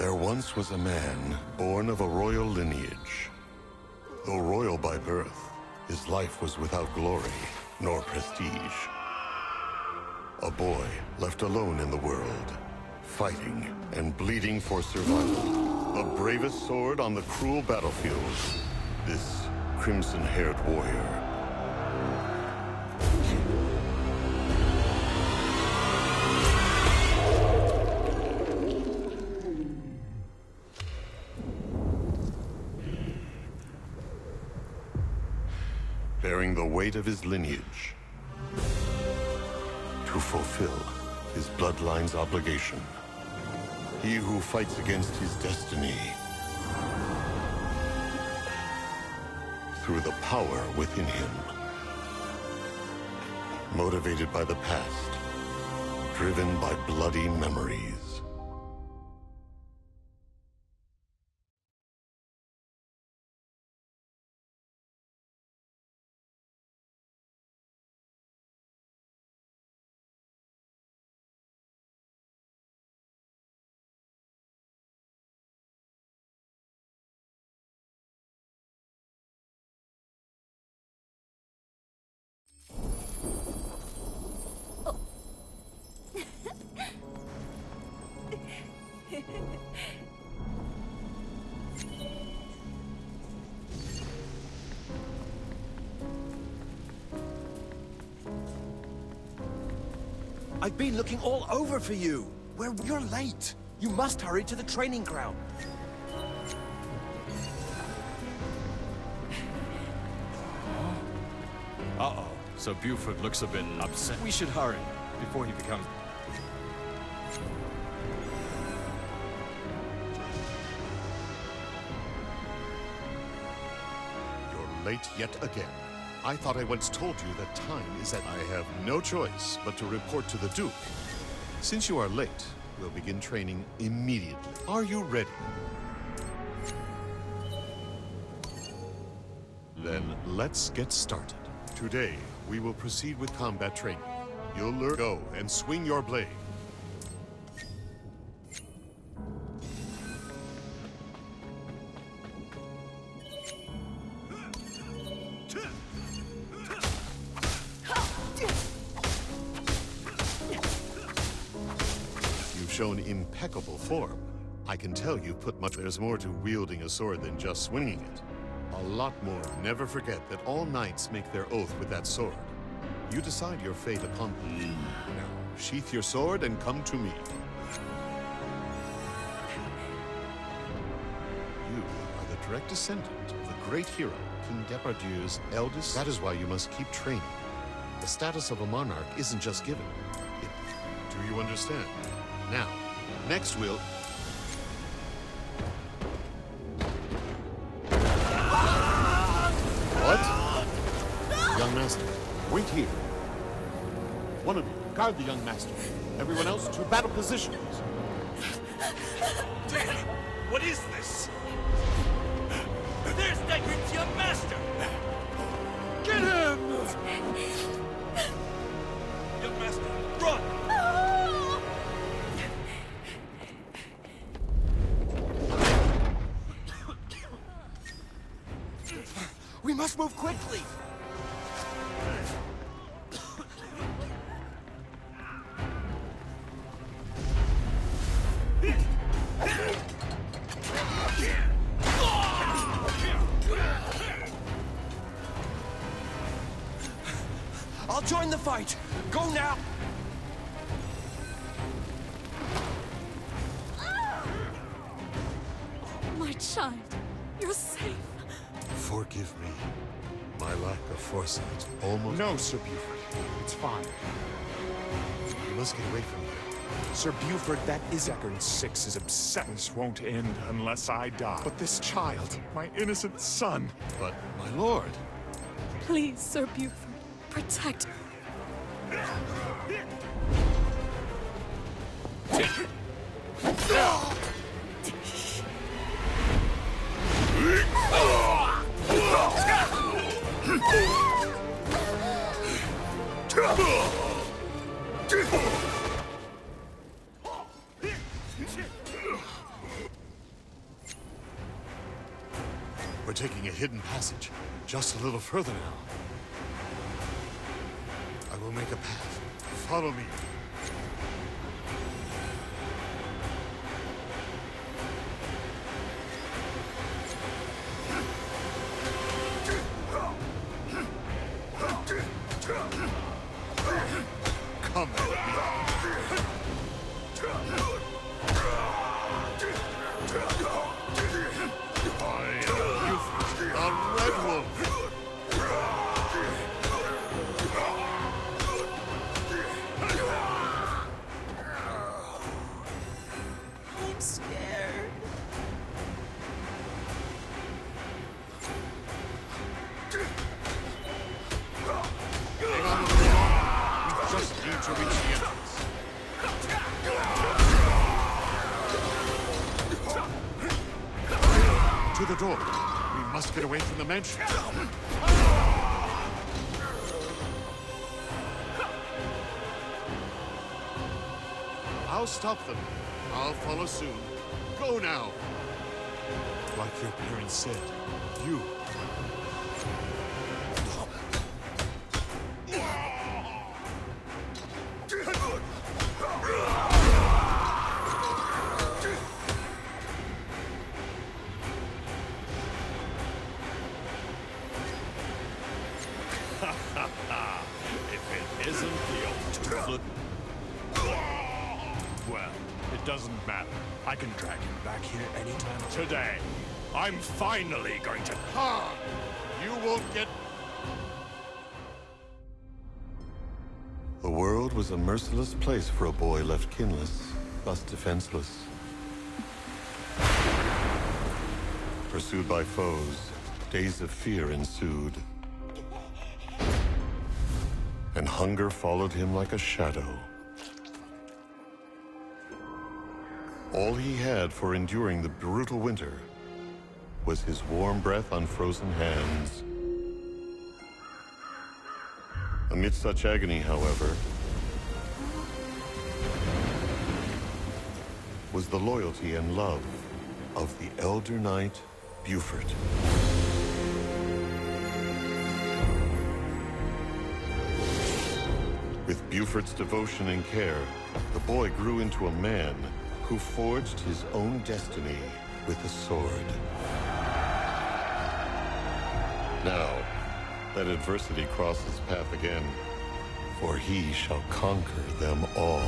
There once was a man born of a royal lineage. Though royal by birth, his life was without glory nor prestige. A boy left alone in the world, fighting and bleeding for survival. The bravest sword on the cruel battlefield. This crimson-haired warrior. Bearing the weight of his lineage to fulfill his bloodline's obligation. He who fights against his destiny through the power within him. Motivated by the past, driven by bloody memories. I've been looking all over for you. You're late. You must hurry to the training ground. Uh-oh. So Buford looks a bit upset. We should hurry before he becomes... You're late yet again. I thought I once told you that time is at... I have no choice but to report to the Duke. Since you are late, we'll begin training immediately. Are you ready? Then let's get started. Today, we will proceed with combat training. You'll learn go and swing your blade. Shown impeccable form. I can tell you've put much. There's more to wielding a sword than just swinging it. A lot more. Never forget that all knights make their oath with that sword. You decide your fate upon... Now, sheath your sword and come to me. You are the direct descendant of the great hero, King Depardieu's eldest. That is why you must keep training. The status of a monarch isn't just given. Do you understand? Now, next we'll... What? Young master, wait here. One of you, guard the young master. Everyone else to battle positions. What is this? There's Dagger's young master! Get him! Young master, run! We must move quickly! I'll join the fight! Go now! My child, you're safe. Forgive me. My lack of foresight almost... No, Sir Buford. It's fine. You must get away from here. Sir Buford, that is Deckard 6's upset. This won't end unless I die. But this child, my innocent son... But, my lord... Please, Sir Buford, protect me. We're taking a hidden passage, just a little further now. I will make a path. Follow me. Come with me. A red wolf! I'm scared. Hang on a little longer. We just need to reach the entrance. To the door. We must get away from the mansion. I'll stop them. I'll follow soon. Go now. Like your parents said, you. If it isn't the old two-foot... Well, it doesn't matter. I can drag him back here anytime. Today, I'm finally going to... Ha! You won't get... The world was a merciless place for a boy left kinless, thus defenseless. Pursued by foes, days of fear ensued. And hunger followed him like a shadow. All he had for enduring the brutal winter was his warm breath on frozen hands. Amid such agony, however, was the loyalty and love of the elder knight, Buford. With Buford's devotion and care, the boy grew into a man who forged his own destiny with a sword. Now, let adversity cross his path again, for he shall conquer them all.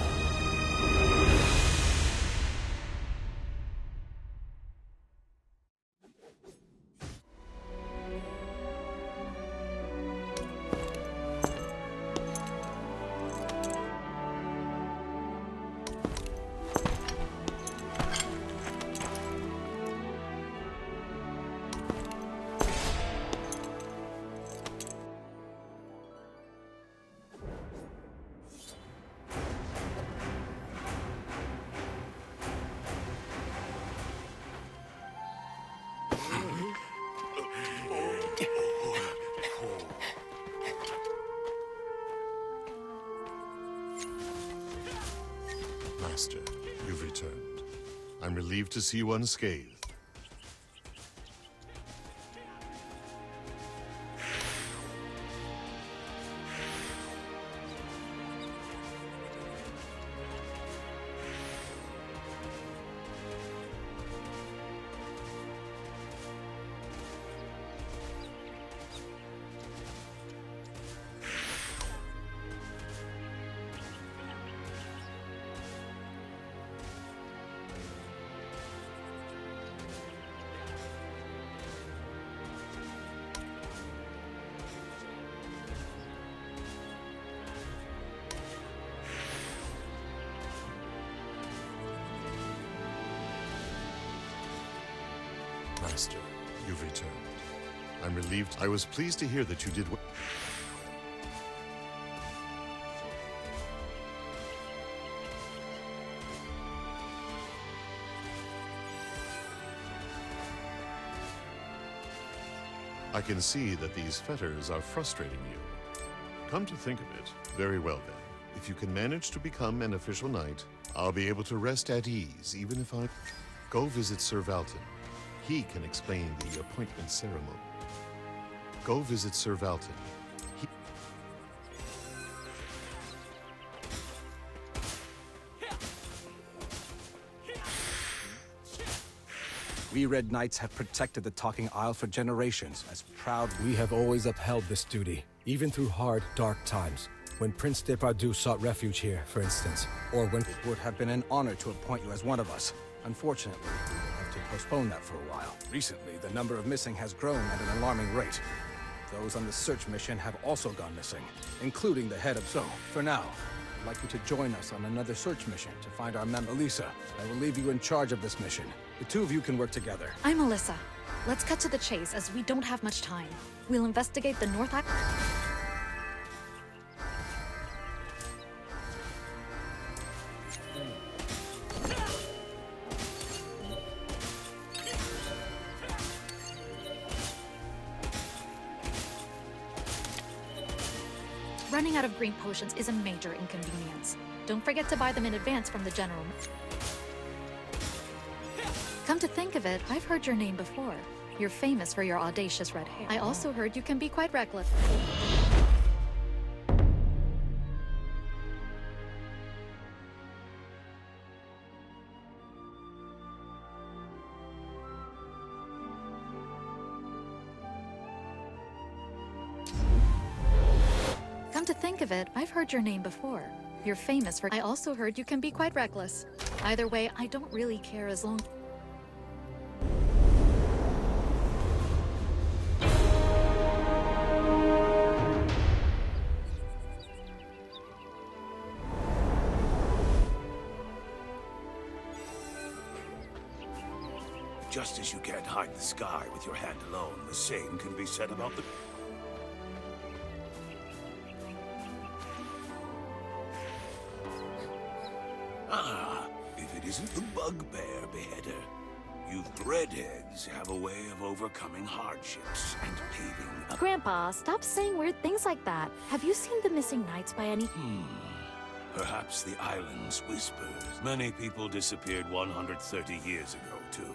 Master, you've returned. I'm relieved to see you unscathed. Master, you've returned. I'm relieved. I was pleased to hear that you did what... I can see that these fetters are frustrating you. Come to think of it, very well then. If you can manage to become an official knight, I'll be able to rest at ease, even if I... Go visit Sir Valton. He can explain the appointment ceremony. Go visit Sir Valton. He... We Red Knights have protected the Talking Isle for generations, as proud... We have always upheld this duty, even through hard, dark times. When Prince Depardieu sought refuge here, for instance, or when... It would have been an honor to appoint you as one of us. Unfortunately, we have to postpone that for a while. Recently, the number of missing has grown at an alarming rate. Those on the search mission have also gone missing, including the head of... So, for now, I'd like you to join us on another search mission to find our member, Elisa. I will leave you in charge of this mission. The two of you can work together. I'm Alyssa. Let's cut to the chase, as we don't have much time. We'll investigate the North Island. Running out of green potions is a major inconvenience. Don't forget to buy them in advance from the general. Come to think of it, I've heard your name before. You're famous for your audacious red hair. I also heard you can be quite reckless. Come to think of it, I've heard your name before. You're famous for... I also heard you can be quite reckless. Either way, I don't really care as long... Just as you can't hide the sky with your hand alone, the same can be said about the... Ah, if it isn't the bugbear beheader. You redheads have a way of overcoming hardships and paving a... Grandpa, stop saying weird things like that. Have you seen the missing knights by any... Perhaps the island's whispers. Many people disappeared 130 years ago, too.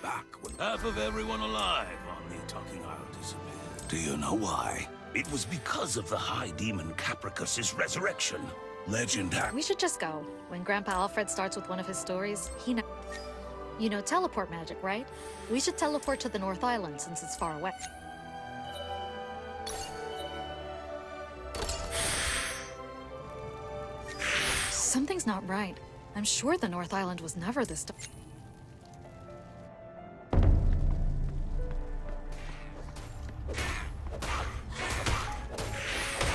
Back when half of everyone alive on the Talking Isle disappeared. Do you know why? It was because of the High Demon Capricus's resurrection. Legend We should just go. When Grandpa Alfred starts with one of his stories, he knows. You know teleport magic, right? We should teleport to the North Island since it's far away. Something's not right. I'm sure the North Island was never this...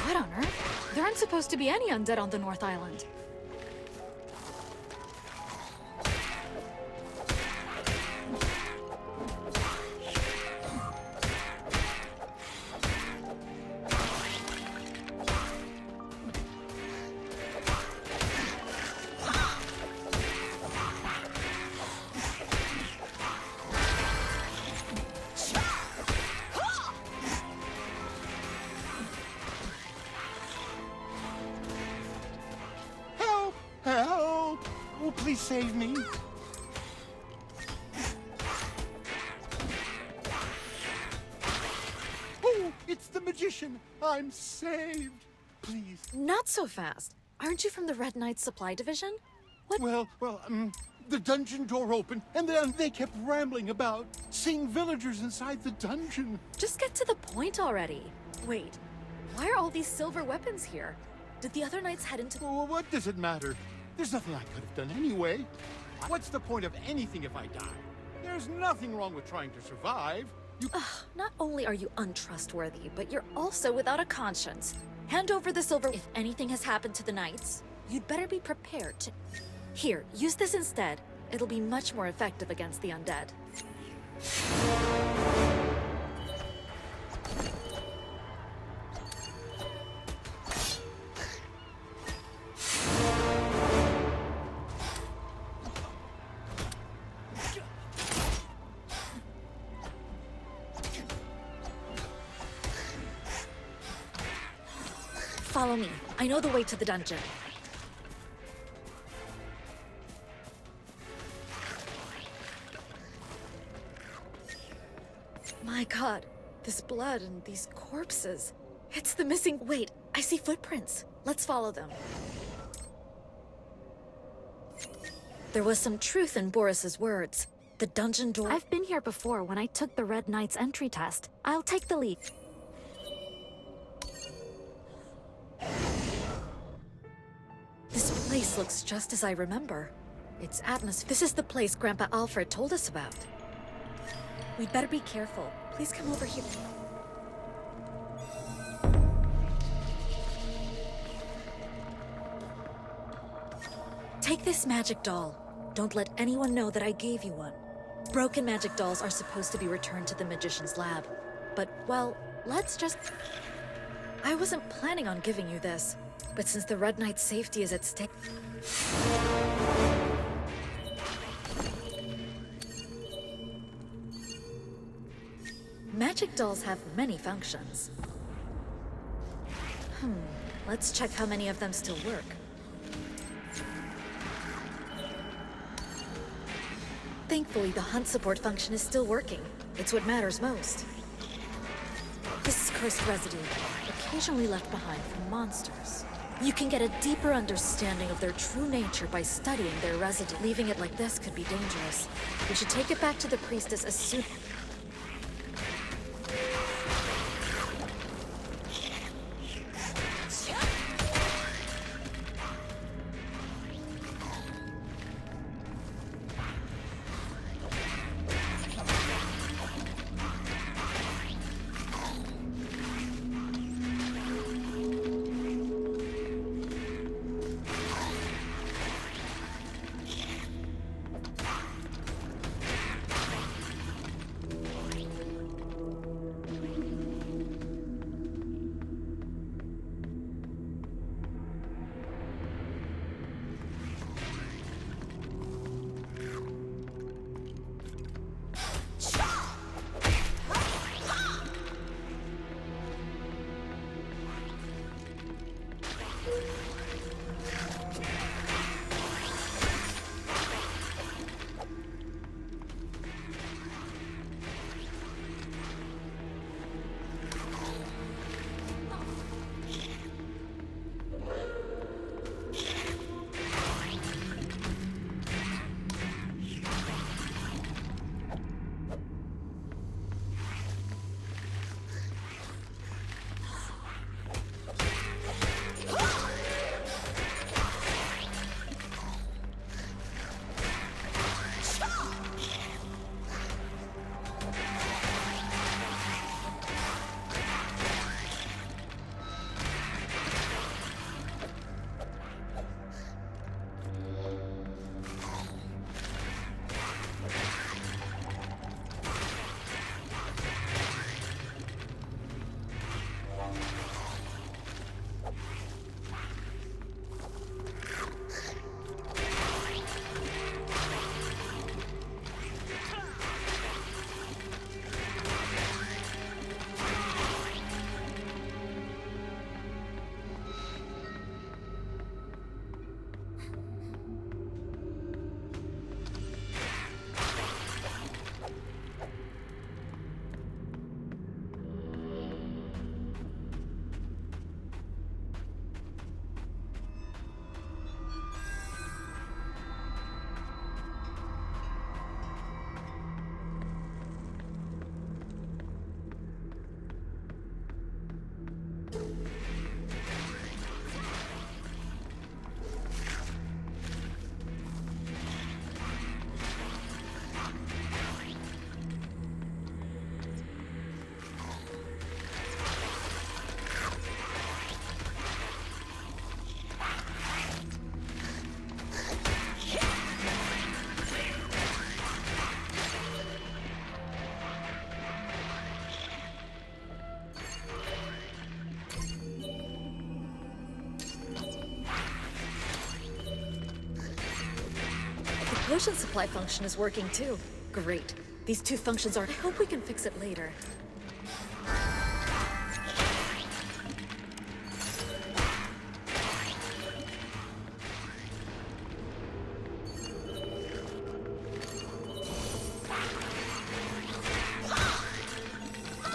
What on earth? There aren't supposed to be any undead on the North Island. Help! Oh, please save me. Oh, it's the magician. I'm saved. Please. Not so fast. Aren't you from the Red Knights Supply Division? What? Well, the dungeon door opened, and then they kept rambling about seeing villagers inside the dungeon. Just get to the point already. Wait, why are all these silver weapons here? Did the other knights head into... Oh, what does it matter? There's nothing I could have done anyway. What's the point of anything if I die? There's nothing wrong with trying to survive. Not only are you untrustworthy, but you're also without a conscience. Hand over the silver... If anything has happened to the knights, you'd better be prepared to... Here, use this instead. It'll be much more effective against the undead. Follow me. I know the way to the dungeon. God, this blood and these corpses. It's the missing... Wait, I see footprints. Let's follow them. There was some truth in Boris's words. The dungeon door... I've been here before when I took the Red Knight's entry test. I'll take the lead. This place looks just as I remember. Its atmosphere... This is the place Grandpa Alfred told us about. We'd better be careful. Please come over here. Take this magic doll. Don't let anyone know that I gave you one. Broken magic dolls are supposed to be returned to the magician's lab. But, well, let's just... I wasn't planning on giving you this, but since the Red Knight's safety is at stake... Magic dolls have many functions. Let's check how many of them still work. Thankfully, the hunt support function is still working. It's what matters most. This is cursed residue, occasionally left behind from monsters. You can get a deeper understanding of their true nature by studying their residue. Leaving it like this could be dangerous. We should take it back to the priestess as soon... Potion supply function is working too. Great. These two functions are... I hope we can fix it later.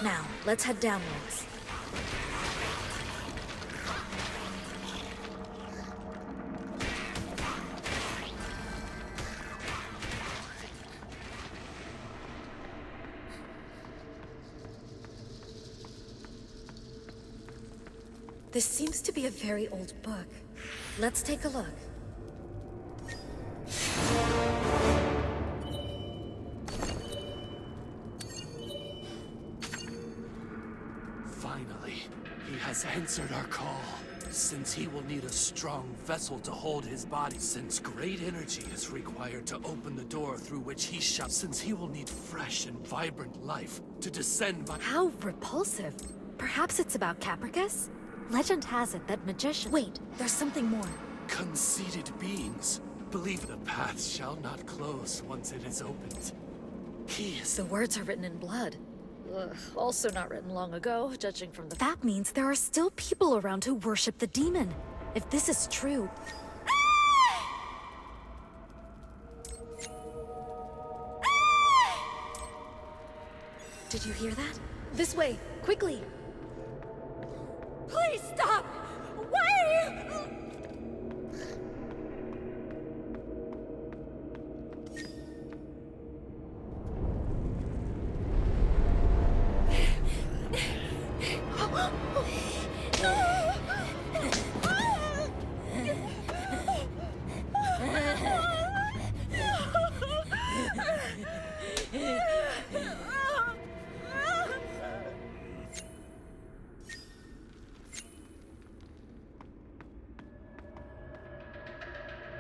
Now, let's head downwards. This seems to be a very old book. Let's take a look. Finally, he has answered our call. Since he will need a strong vessel to hold his body, since great energy is required to open the door through which he shall, since he will need fresh and vibrant life to descend by— How repulsive. Perhaps it's about Capricus? Legend has it that magician— Wait, there's something more. conceited beings. Believe the path shall not close once it is opened. He is— The words are written in blood. Ugh, also not written long ago, judging from the— That means there are still people around who worship the demon. If this is true— Did you hear that? This way, quickly! Please stop!